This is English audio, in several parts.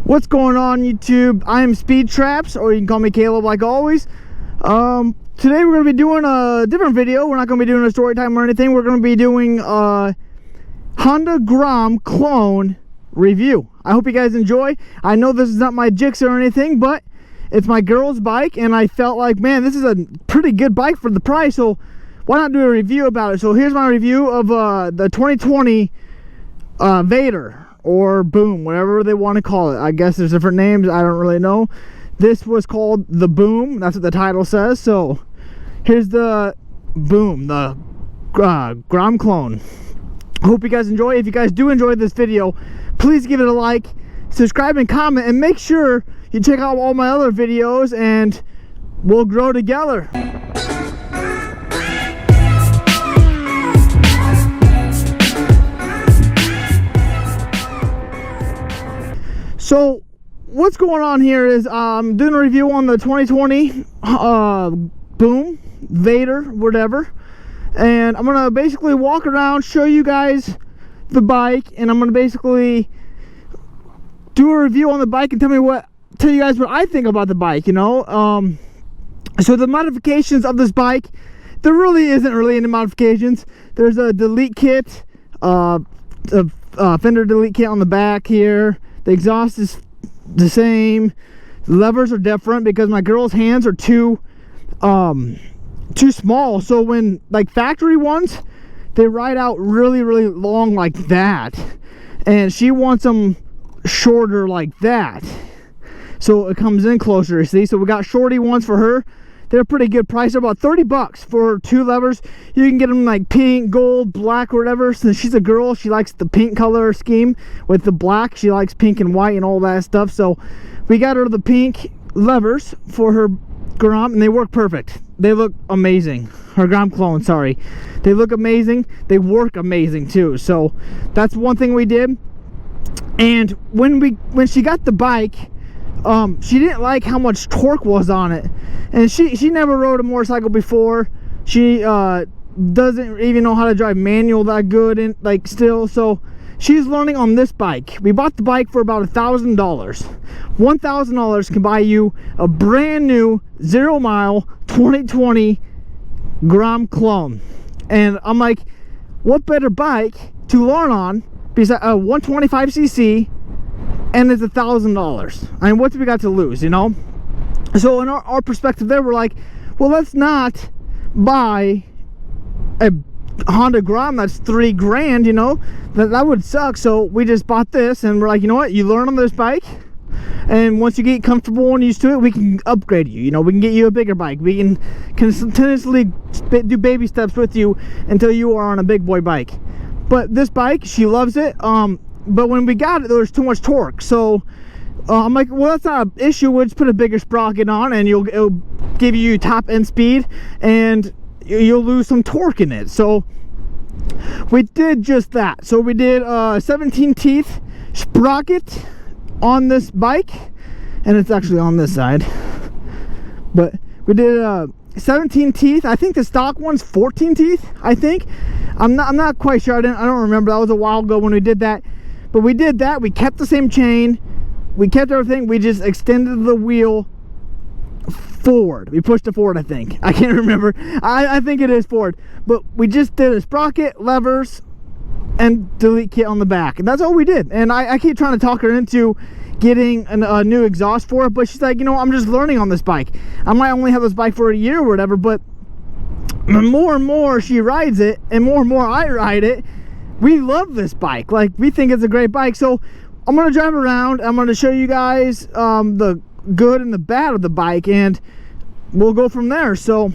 What's going on, YouTube? I am Speed Traps, or you can call me Caleb like always. Today we're going to be doing a different video. We're not going to be doing a story time or anything. We're going to be doing a Honda Grom clone review. I hope you guys enjoy. I know this is not my Jix or anything, but it's my girl's bike, and I felt like, man, this is a pretty good bike for the price, so why not do a review about it? So here's my review of the 2020 Vader. Or Boom, whatever they want to call it. I guess there's different names, I don't really know. This was called the Boom, that's what the title says. So here's the Boom, the Grom clone. Hope you guys enjoy. If you guys do enjoy this video, please give it a like, subscribe and comment, and make sure you check out all my other videos, and we'll grow together. So what's going on here is I'm doing a review on the 2020 Boom, Vader, whatever, and I'm gonna basically walk around, show you guys the bike, and I'm gonna basically do a review on the bike and tell you guys what I think about the bike, you know. So the modifications of this bike, there really isn't really any modifications. There's a delete kit, a fender delete kit on the back here. The exhaust is the same. The levers are different because my girl's hands are too small. So when, like, factory ones, they ride out really, really long like that. And she wants them shorter like that. So it comes in closer, you see. So we got shorty ones for her. They're a pretty good price. They're about 30 bucks for 2 levers. You can get them like pink, gold, black, or whatever. Since she's a girl, she likes the pink color scheme with the black. She likes pink and white and all that stuff. So we got her the pink levers for her Grom, and they work perfect. They look amazing. Her Grom clone, sorry. They look amazing. They work amazing too. So that's one thing we did. And when she got the bike, she didn't like how much torque was on it, and she never rode a motorcycle before. She doesn't even know how to drive manual that good, and like still, so she's learning on this bike. We bought the bike for about $1,000. $1,000 can buy you a brand new 0-mile 2020 Grom clone, and I'm like, what better bike to learn on besides a 125cc? And it's $1,000. I mean, what do we got to lose, you know? So in our perspective there, we're like, well, let's not buy a Honda Grom that's $3 grand, you know? That would suck. So we just bought this, and we're like, you know what? You learn on this bike, and once you get comfortable and used to it, we can upgrade you. You know, we can get you a bigger bike. We can continuously do baby steps with you until you are on a big boy bike. But this bike, she loves it. But when we got it, there was too much torque. So I'm like, well, that's not an issue. We'll just put a bigger sprocket on, and it'll give you top end speed, and you'll lose some torque in it. So we did just that. So we did 17 teeth sprocket on this bike, and it's actually on this side. But we did 17 teeth. I think the stock one's 14 teeth. I think. I'm not quite sure. I don't remember. That was a while ago when we did that. But we did that. We kept the same chain. We kept everything. We just extended the wheel forward. We pushed it forward, I think. I can't remember. I think it is forward. But we just did a sprocket, levers, and delete kit on the back. And that's all we did. And I keep trying to talk her into getting a new exhaust for it. But she's like, you know, I'm just learning on this bike. I might only have this bike for a year or whatever. But more and more she rides it, and more I ride it, we love this bike. Like, we think it's a great bike. So I'm gonna drive around. I'm gonna show you guys the good and the bad of the bike, and we'll go from there. So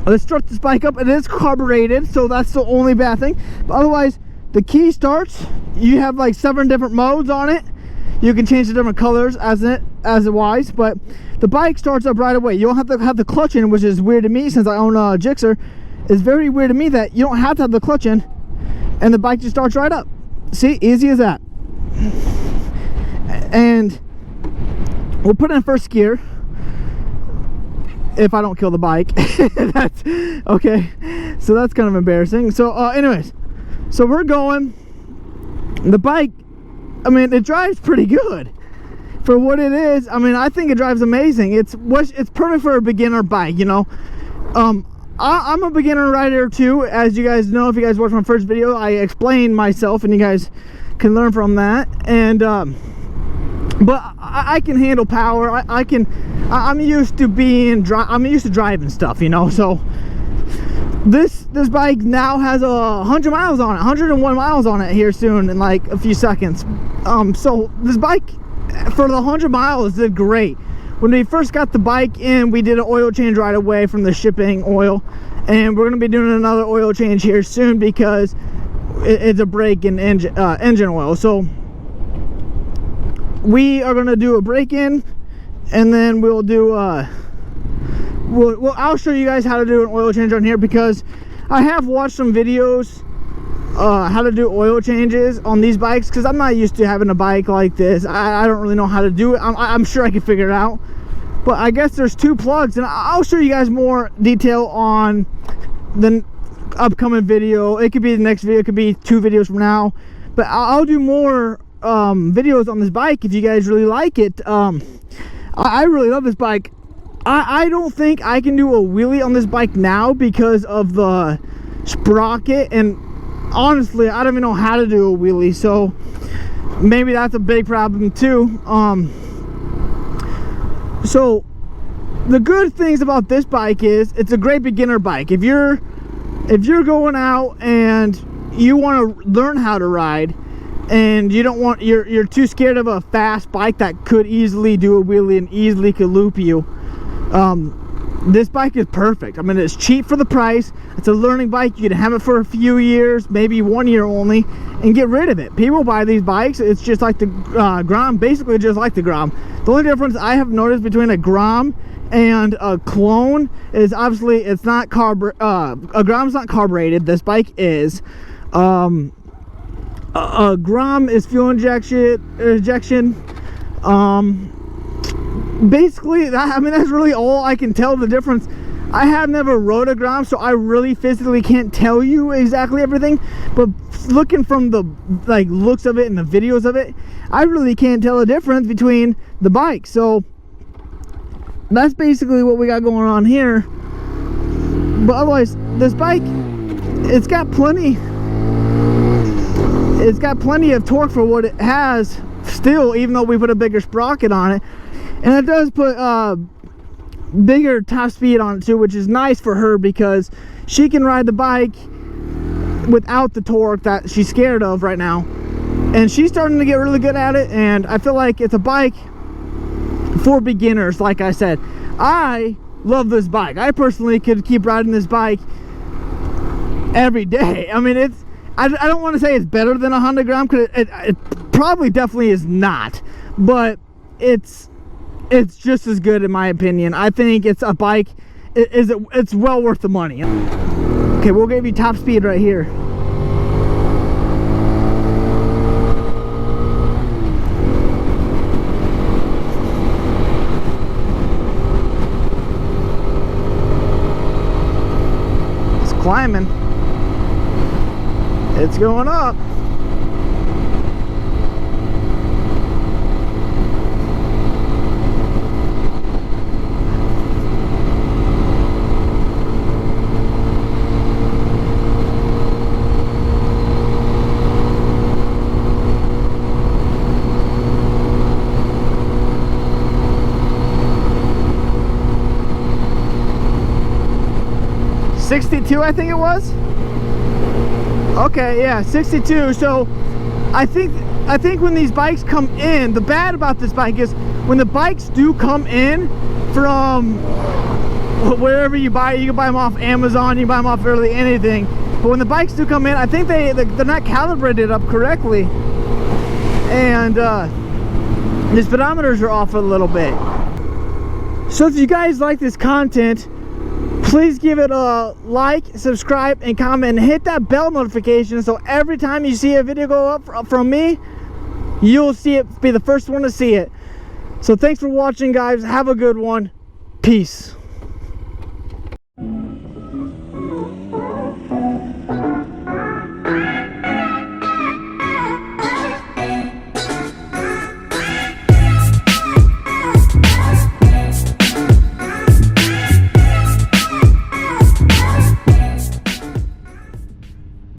let's start this bike up. It is carbureted, so that's the only bad thing. But otherwise, the key starts. You have like 7 different modes on it. You can change the different colors as it wise, but the bike starts up right away. You don't have to have the clutch in, which is weird to me since I own a Gixxer. It's very weird to me that you don't have to have the clutch in, and the bike just starts right up. See, easy as that. And we'll put it in first gear if I don't kill the bike. That's okay. So that's kind of embarrassing. So anyways, so we're going. The bike, I mean, it drives pretty good. for what it is, I mean, I think it drives amazing. It's perfect for a beginner bike, you know. I'm a beginner rider too, as you guys know. If you guys watched my first video, I explained myself, and you guys can learn from that. And but I can handle power. I'm used to driving stuff, you know. So this bike now has 100 miles on it, 101 miles on it here soon in like a few seconds. So this bike for the 100 miles did great. When we first got the bike in, we did an oil change right away from the shipping oil, and we're going to be doing another oil change here soon because it's a break in engine oil. So we are going to do a break-in, and then we'll do I'll show you guys how to do an oil change on here, because I have watched some videos how to do oil changes on these bikes, because I'm not used to having a bike like this. I don't really know how to do it. I'm sure I can figure it out, but I guess there's 2 plugs, and I'll show you guys more detail on the upcoming video. It could be the next video, it could be 2 videos from now, but I'll do more videos on this bike if you guys really like it. I really love this bike. I don't think I can do a wheelie on this bike now because of the sprocket, and honestly, I don't even know how to do a wheelie, so maybe that's a big problem too. So the good things about this bike is it's a great beginner bike. If you're going out and you want to learn how to ride, and you don't want, you're too scared of a fast bike that could easily do a wheelie and easily could loop you, this bike is perfect. I mean, it's cheap for the price. It's a learning bike. You can have it for a few years, maybe 1 year only, and get rid of it. People buy these bikes. It's just like the Grom, basically just like the Grom. The only difference I have noticed between a Grom and a clone is obviously it's not a Grom's not carbureted. This bike is. A Grom is fuel injection. Basically, I mean, that's really all I can tell the difference. I have never rode a Grom, so I really physically can't tell you exactly everything, but looking from the looks of it and the videos of it, I really can't tell the difference between the bikes. So that's basically what we got going on here. But otherwise, this bike, it's got plenty of torque for what it has still, even though we put a bigger sprocket on it. And it does put bigger top speed on it too, which is nice for her because she can ride the bike without the torque that she's scared of right now. And she's starting to get really good at it, and I feel like it's a bike for beginners. Like I said, I love this bike. I personally could keep riding this bike every day. I mean, I don't want to say it's better than a Honda Grom, because it probably definitely is not, but it's just as good in my opinion. I think it's a bike, it's well worth the money. Okay, we'll give you top speed right here. It's climbing. It's going up. $62, I think it was. Okay, yeah, 62. So I think when these bikes come in, the bad about this bike is when the bikes do come in from wherever you buy, you can buy them off Amazon, you can buy them off really anything. But when the bikes do come in, I think they're not calibrated up correctly, and the speedometers are off a little bit. So if you guys like this content, please give it a like, subscribe, and comment, and hit that bell notification so every time you see a video go up from me, you'll see it, be the first one to see it. So thanks for watching, guys. Have a good one. Peace.